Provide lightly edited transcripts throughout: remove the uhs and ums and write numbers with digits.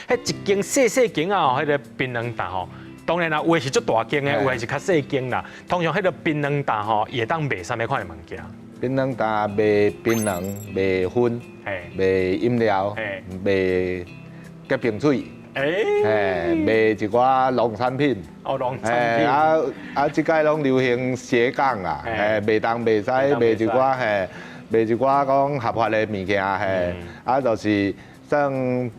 迄一间细细间啊，迄个槟榔塔吼。当然啦，有的是足大间的，有的是较细间啦。通常迄个槟榔塔吼，也当卖啥物款的物件？槟榔塔卖槟榔、卖薰、卖饮料、卖结冰水。卖一寡农产品，哦，农产品，即届拢流行斜杠啦，卖东卖西，卖一寡卖一寡讲合法的物件，就是算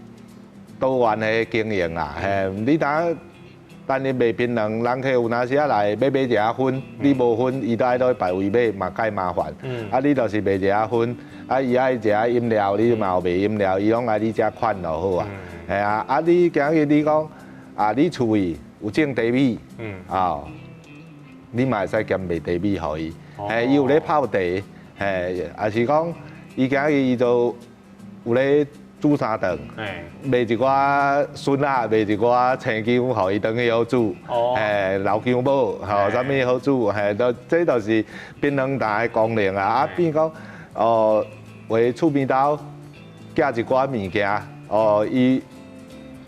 多元的经营啦，你等你卖槟榔，人客有哪时啊来买一下薰，你无薰，伊都爱去排位买，嘛介麻烦，你就是卖一下薰，伊爱一下饮料，你嘛有卖饮料，伊拢爱你遮款就好啊。系啊，你今日你讲你厝位有种茶米，你嘛会使兼卖茶米互伊，伊有咧泡茶，也是讲伊今日伊就有咧煮三顿，卖一寡笋啊，卖一寡青姜，互伊当去好煮，老姜母，啥物好煮，这就是槟榔塔的功能啊。比如讲为厝边头寄一寡物件，伊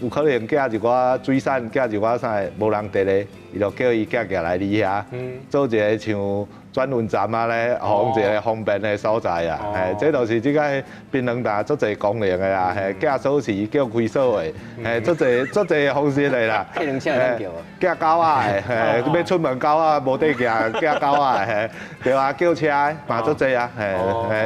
有可能寄一寡水产，寄一寡啥无人得咧，伊就叫伊寄来你遐，做一个像转运站啊咧，互一个方便的所在啊。这就是即个槟榔塔足侪功能的啦，寄锁匙、叫开锁的，足侪方式的啦。迄两车能叫啊？寄狗仔的，要出门狗仔无得行，寄狗仔的，对啊，叫车的嘛足侪啊，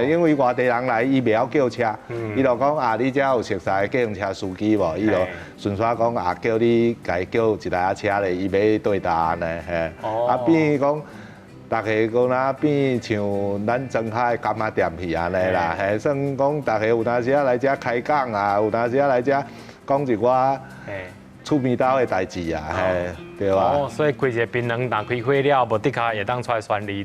因为外地人来，伊袂晓叫车，伊就讲你遮有熟悉的计程车司机无？伊就顺续讲叫你家叫一台车咧，伊要对答安尼，比如讲。大家讲若变像咱庄海柑仔店去安尼啦，算讲大家有当时来遮开讲啊，有当时来遮讲一寡厝边头的代志啊，对吧？所以开一个槟榔塔开了，无的确会当出来宣传。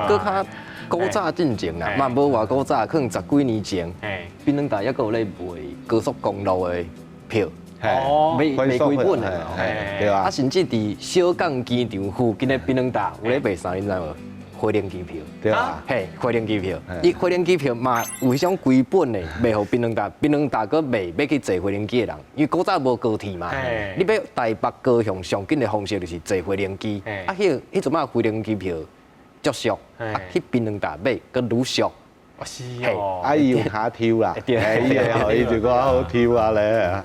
搁较古早进前啦，嘛无偌古早，可能10几年前，槟榔塔还佫有咧卖高速公路的票。卖几本的，对啊。甚至伫小港机场附近的槟榔塔有咧卖啥，你知无？回程机票，对啊。回程机票，伊回程机票嘛有迄种几本的卖互槟榔塔，槟榔塔佫卖要去坐回程机的人，因为古早无高铁嘛，你要台北高雄上紧的方式就是坐回程机，迄阵啊回程机票足俗，去槟榔塔买佫愈俗。是哦，伊有下抽啦，伊会互伊一寡好抽啊咧。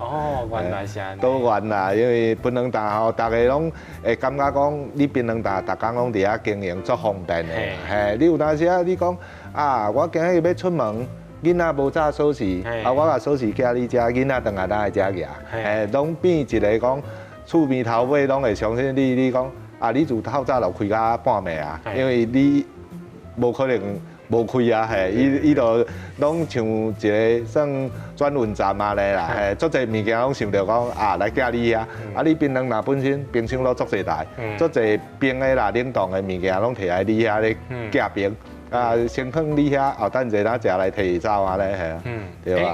原来是安尼。多元啦，因为槟榔塔吼，大家拢会感觉讲，你槟榔塔逐工拢伫遐经营足方便的。你有当时你讲我今日要出门，囡仔无揸锁匙，我把锁匙寄你遮，囡仔等下当来遮举。拢变一个讲厝边头尾拢会相信你讲你自透早就开到半暝啊，因为你无可能。无开啊，伊就拢像一个算转运站啊咧啦，足侪物件拢想着讲来寄你遐，你槟榔塔本身冰箱都足侪台，足侪冰的啦、冷冻的物件拢摕来你遐咧寄冰，先放你遐，后等一下咱食来摕走啊咧，对吧？